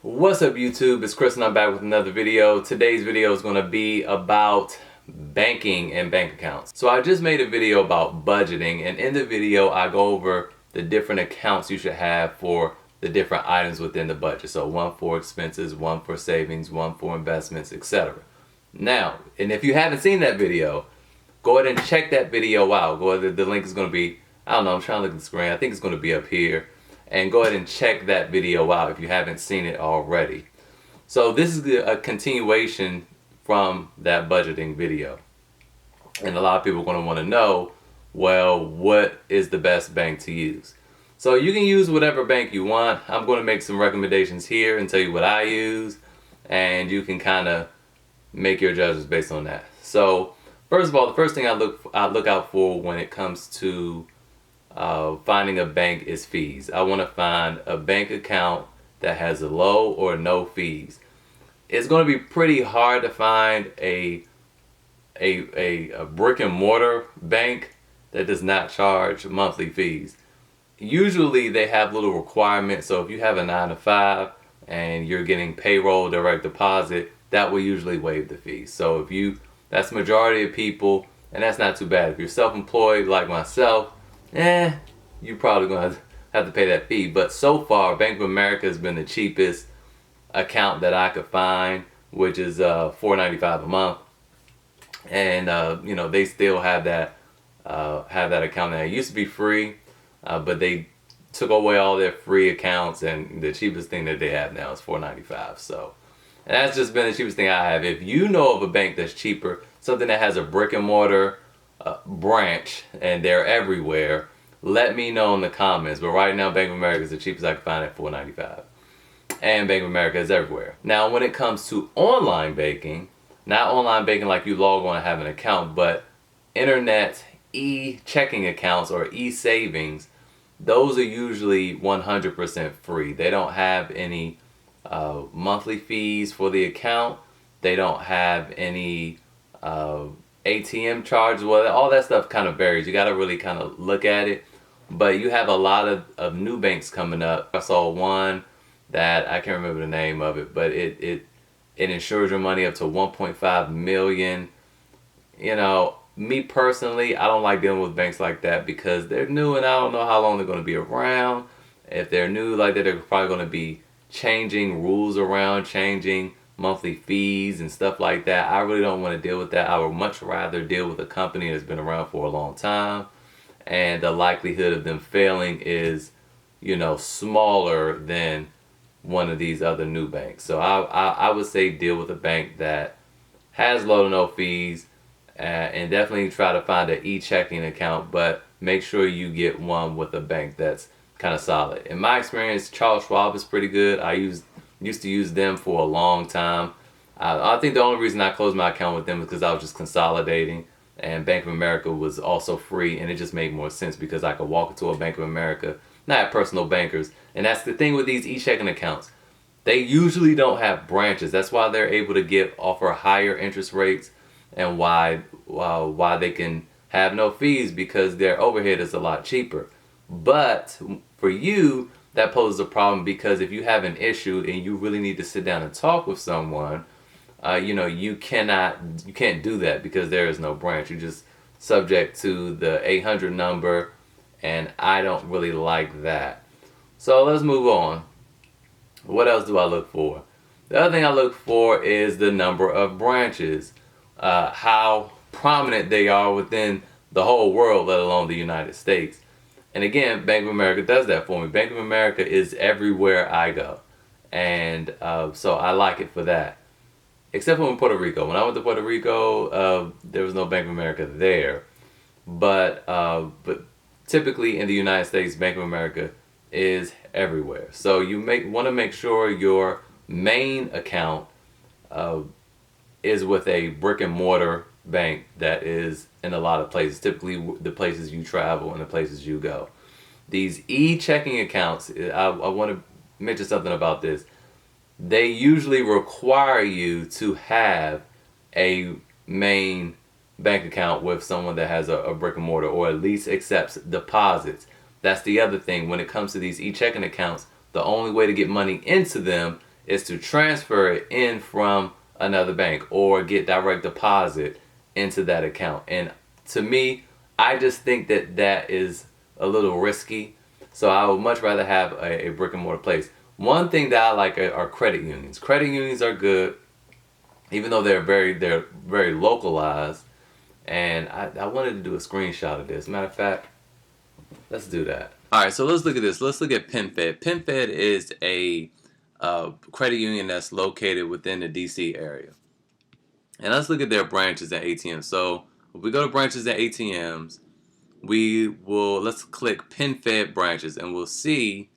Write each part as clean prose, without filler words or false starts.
What's up YouTube? It's Chris and I'm back with another video. Today's video is going to be about banking and bank accounts. So I just made a video about budgeting, and in the video I go over the different accounts you should have for the different items within the budget. So one for expenses, one for savings, one for investments, etc. Now, and if you haven't seen that video, go ahead and check that video out. Go ahead, the link is going to be, I don't know, I'm trying to look at the screen. I think it's going to be up here. And go ahead and check that video out if you haven't seen it already. So this is a continuation from that budgeting video. And a lot of people are going to want to know, well, what is the best bank to use? So you can use whatever bank you want. I'm going to make some recommendations here and tell you what I use. And you can kind of make your judgments based on that. So first of all, the first thing I look out for when it comes to finding a bank is fees. I want to find a bank account that has low or no fees. It's going to be pretty hard to find a brick and mortar bank that does not charge monthly fees. Usually they have little requirements, so if you have a 9-to-5 and you're getting payroll direct deposit, that will usually waive the fees. So that's the majority of people, and that's not too bad. If you're self-employed like myself, you're probably going to have to pay that fee. But so far, Bank of America has been the cheapest account that I could find, which is $4.95 a month. And they still have that account now. It used to be free, but they took away all their free accounts, and the cheapest thing that they have now is $4.95. So, and that's just been the cheapest thing I have. If you know of a bank that's cheaper, something that has a brick and mortar branch and they're everywhere, let me know in the comments. But right now, Bank of America is the cheapest I can find at $4.95, and Bank of America is everywhere. Now when it comes to online banking, not online banking like you log on and have an account, but internet e-checking accounts or e-savings, those are usually 100% free. They don't have any monthly fees for the account. They don't have any ATM charges. Well, all that stuff kind of varies. You got to really kind of look at it. But you have a lot of new banks coming up. I saw one that I can't remember the name of it, but it insures your money up to 1.5 million. You know, me personally, I don't like dealing with banks like that because they're new and I don't know how long they're going to be around. If they're new like that, they're probably going to be changing rules around, changing monthly fees and stuff like that. I really don't want to deal with that. I would much rather deal with a company that's been around for a long time, and the likelihood of them failing is, smaller than one of these other new banks. So I would say deal with a bank that has low to no fees, and definitely try to find an e-checking account, but make sure you get one with a bank that's kind of solid. In my experience, Charles Schwab is pretty good. I used to use them for a long time. I think the only reason I closed my account with them is because I was just consolidating, and Bank of America was also free, and it just made more sense because I could walk into a Bank of America, not have personal bankers. And that's the thing with these e-checking accounts. They usually don't have branches. That's why they're able to offer higher interest rates, and why they can have no fees, because their overhead is a lot cheaper. But for you, that poses a problem, because if you have an issue and you really need to sit down and talk with someone, you can't do that because there is no branch. You're just subject to the 800 number, and I don't really like that. So let's move on. What else do I look for? The other thing I look for is the number of branches, how prominent they are within the whole world, let alone the United States. And again, Bank of America does that for me. Bank of America is everywhere I go. And so I like it for that. Except for in Puerto Rico. When I went to Puerto Rico, there was no Bank of America there. But typically in the United States, Bank of America is everywhere. So you want to make sure your main account is with a brick and mortar bank that is in a lot of places, typically the places you travel and the places you go. These e-checking accounts, I want to mention something about this. They usually require you to have a main bank account with someone that has a brick and mortar, or at least accepts deposits. That's the other thing. When it comes to these e-checking accounts, the only way to get money into them is to transfer it in from another bank or get direct deposit into that account. And to me, I just think that that is a little risky. So I would much rather have a brick and mortar place. One thing that I like are credit unions. Credit unions are good, even though they're very localized. And I wanted to do a screenshot of this. Matter of fact, let's do that. All right, so let's look at this. Let's look at PenFed. PenFed is a credit union that's located within the DC area. And let's look at their branches and ATMs. So if we go to branches and ATMs, let's click PenFed branches, and we'll see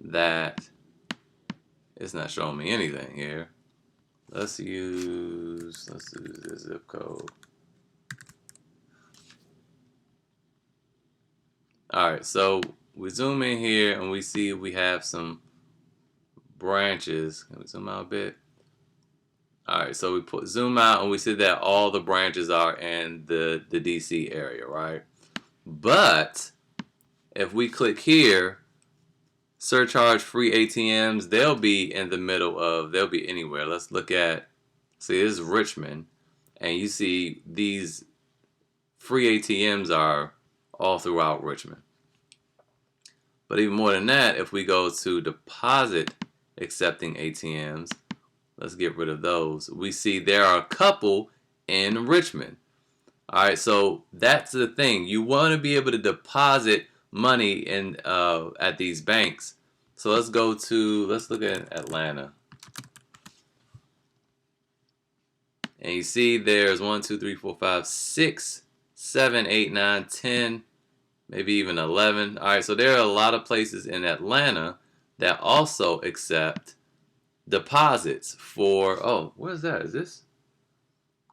that it's not showing me anything here. Let's do the zip code. Alright, so we zoom in here and we see we have some branches. Can we zoom out a bit? Alright, so we zoom out and we see that all the branches are in the DC area, right? But if we click here, surcharge free ATMs, they'll be in the middle of, they'll be anywhere. Let's look at, see, this is Richmond, and you see these free ATMs are all throughout Richmond. But even more than that, if we go to deposit accepting ATMs, let's get rid of those. We see there are a couple in Richmond. Alright, so that's the thing. You want to be able to deposit money in at these banks. So let's look at Atlanta. And you see there's 1, 2, 3, 4, 5, 6, 7, 8, 9, 10, maybe even 11. Alright, so there are a lot of places in Atlanta that also accept deposits for, oh, what is that? Is this?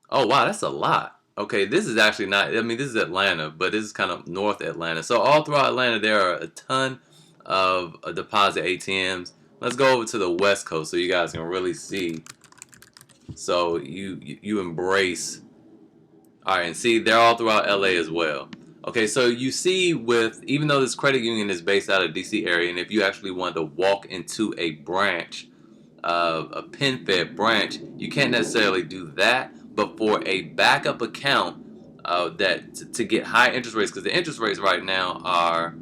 Oh, wow, that's a lot. Okay, this is actually not, I mean, this is Atlanta, but this is kind of North Atlanta. So all throughout Atlanta, there are a ton of deposit ATMs. Let's go over to the West Coast so you guys can really see. So you embrace. All right, and see, they're all throughout LA as well. Okay, so you see even though this credit union is based out of DC area, and if you actually want to walk into a branch, a PenFed branch, you can't necessarily do that. But for a backup account to get high interest rates, because the interest rates right now are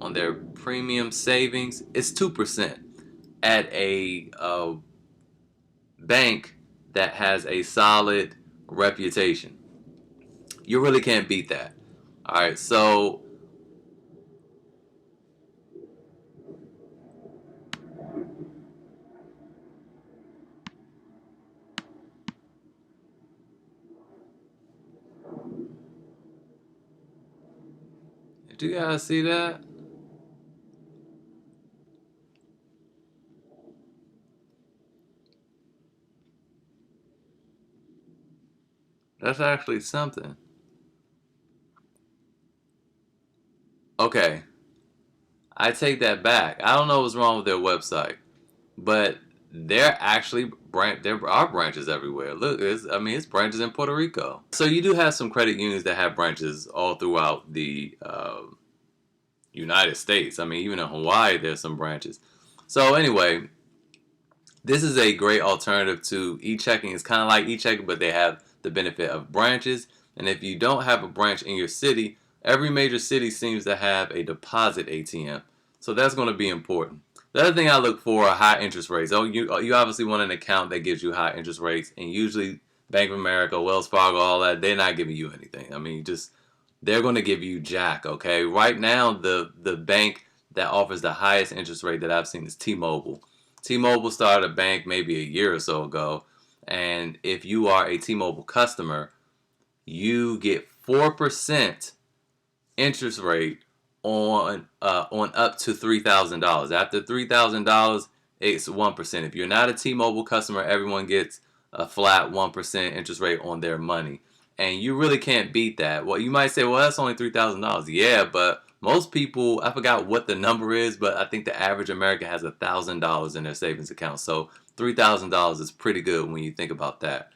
on their premium savings, it's 2% at a bank that has a solid reputation. You really can't beat that. All right, so do you guys see that? That's actually something. Okay, I take that back. I don't know what's wrong with their website, but there are branches everywhere. Look, it's branches in Puerto Rico. So you do have some credit unions that have branches all throughout the United States. I mean, even in Hawaii, there's some branches. So anyway, this is a great alternative to e-checking. It's kind of like e-checking, but they have the benefit of branches. And if you don't have a branch in your city, every major city seems to have a deposit ATM. So that's going to be important. The other thing I look for are high interest rates. You obviously want an account that gives you high interest rates, and usually Bank of America, Wells Fargo, all that, they're not giving you anything. I mean, they're going to give you jack, okay? Right now, the bank that offers the highest interest rate that I've seen is T-Mobile. T-Mobile started a bank maybe a year or so ago, and if you are a T-Mobile customer, you get 4% interest rate on up to $3,000. After $3,000, it's 1%. If you're not a T-Mobile customer, everyone gets a flat 1% interest rate on their money. And you really can't beat that. Well, you might say, well, that's only $3,000. Yeah, but most people, I forgot what the number is, but I think the average American has $1,000 in their savings account. So $3,000 is pretty good when you think about that.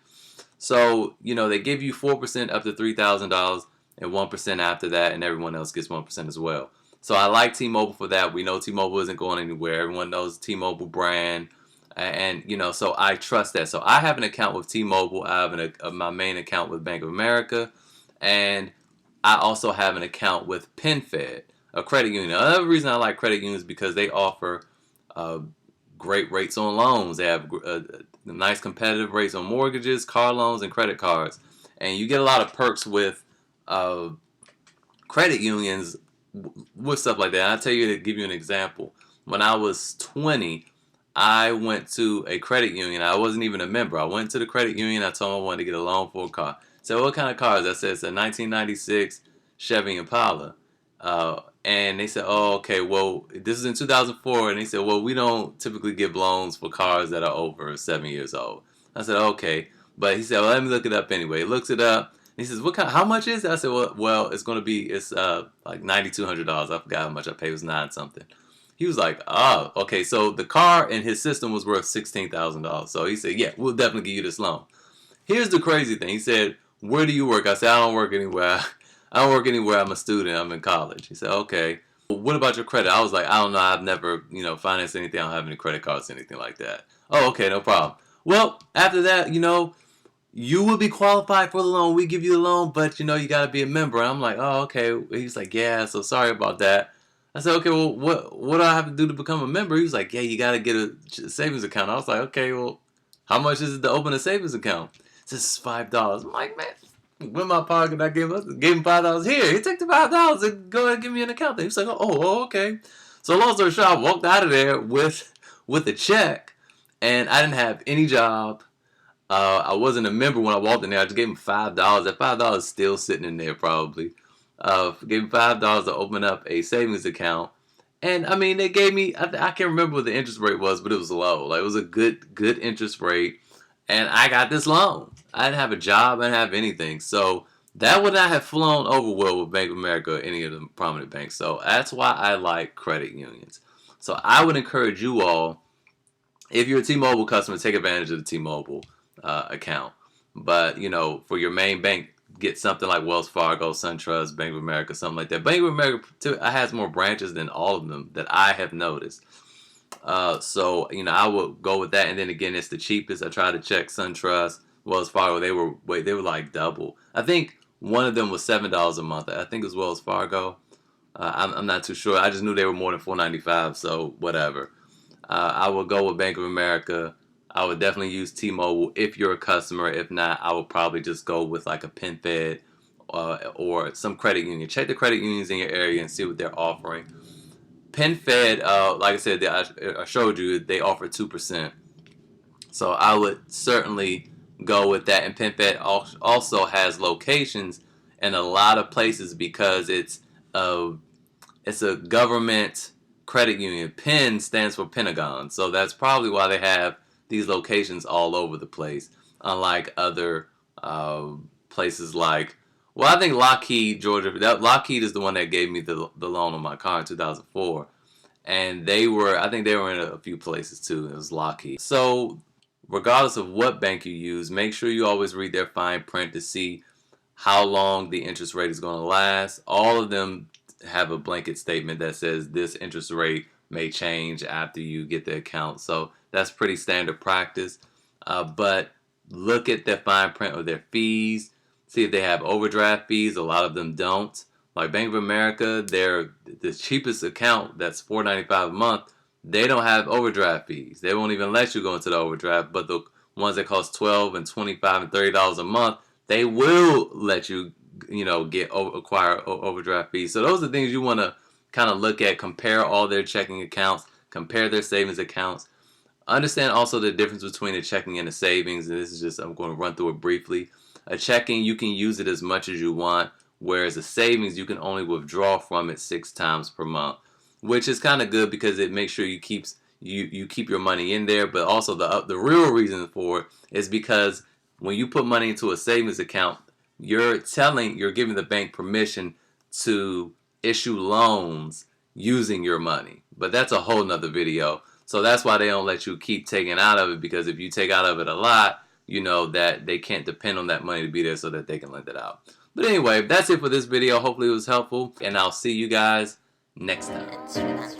So, they give you 4% up to $3,000 and 1% after that, and everyone else gets 1% as well. So I like T-Mobile for that. We know T-Mobile isn't going anywhere. Everyone knows the T-Mobile brand, And you know, so I trust that. So I have an account with T-Mobile. I have my main account with Bank of America, and I also have an account with PenFed, a credit union. Another reason I like credit unions is because they offer uh, great rates on loans. They have nice competitive rates on mortgages, car loans, and credit cards. And you get a lot of perks with uh, credit unions with stuff like that. And I'll tell you to give you an example. When I was 20, I went to a credit union. I wasn't even a member. I went to the credit union. I told them I wanted to get a loan for a car. So what kind of car is that? I said it's a 1996 Chevy Impala. And they said, oh, okay, well, this is in 2004. And they said, well, we don't typically give loans for cars that are over 7 years old. I said, okay. But he said, well, let me look it up anyway. He looks it up. He says, "What kind? How much is it?" I said, "Well, it's going to be like $9,200. I forgot how much I paid. It was 9 something." He was like, "Oh, okay." So the car in his system was worth $16,000. So he said, "Yeah, we'll definitely give you this loan." Here's the crazy thing. He said, "Where do you work?" I said, "I don't work anywhere. I don't work anywhere. I'm a student. I'm in college." He said, "Okay. Well, what about your credit?" I was like, "I don't know. I've never, financed anything. I don't have any credit cards, anything like that." "Oh, okay, no problem." Well, after that, you will be qualified for the loan. We give you the loan, but you got to be a member. And I'm like, oh, okay. He's like, yeah, so sorry about that. I said, okay, well, what do I have to do to become a member? He was like, yeah, you got to get a savings account. I was like, okay, well, how much is it to open a savings account? It says $5. I'm like, man, in my pocket, I gave him $5. Here, he took the $5 and go ahead and give me an account. He was like, oh, okay. So long story short, I walked out of there with a check, and I didn't have any job. I wasn't a member when I walked in there. I just gave him $5. That $5 is still sitting in there probably. Gave him $5 to open up a savings account. And I mean, they gave me, I can't remember what the interest rate was, but it was low. Like, it was a good interest rate. And I got this loan. I didn't have a job. I didn't have anything. So that would not have flown over well with Bank of America or any of the prominent banks. So that's why I like credit unions. So I would encourage you all, if you're a T-Mobile customer, take advantage of the T-Mobile account. But for your main bank, get something like Wells Fargo, SunTrust, Bank of America, something like that. Bank of America has more branches than all of them that I have noticed. So I would go with that. And then again, it's the cheapest. I tried to check SunTrust, Wells Fargo. They were like double. I think one of them was $7 a month. I think it was Wells Fargo. I'm not too sure. I just knew they were more than $4.95. So whatever. I would go with Bank of America. I would definitely use T-Mobile if you're a customer. If not, I would probably just go with like a PenFed or some credit union. Check the credit unions in your area and see what they're offering. PenFed, like I said, I showed you, they offer 2%. So I would certainly go with that. And PenFed also has locations in a lot of places because it's a government credit union. PEN stands for Pentagon. So that's probably why they have these locations all over the place, unlike other places like, well, I think Lockheed, Georgia. Lockheed is the one that gave me the loan on my car in 2004, and I think they were in a few places too. It was Lockheed. So regardless of what bank you use, make sure you always read their fine print to see how long the interest rate is going to last. All of them have a blanket statement that says this interest rate may change after you get the account. So that's pretty standard practice. But look at the fine print of their fees. See if they have overdraft fees. A lot of them don't. Like Bank of America, they're the cheapest account that's $4.95 a month. They don't have overdraft fees. They won't even let you go into the overdraft. But the ones that cost $12 and $25 and $30 a month, they will let you, acquire overdraft fees. So those are things you want to kind of look at, compare all their checking accounts, compare their savings accounts. Understand also the difference between a checking and a savings. And this is just, I'm going to run through it briefly. A checking, you can use it as much as you want, whereas a savings, you can only withdraw from it 6 times per month, which is kind of good because it makes sure you keep your money in there. But also the real reason for it is because when you put money into a savings account, you're giving the bank permission to issue loans using your money. But that's a whole nother video. So that's why they don't let you keep taking out of it, because if you take out of it a lot, that they can't depend on that money to be there so that they can lend it out. But anyway, that's it for this video. Hopefully it was helpful, and I'll see you guys next time.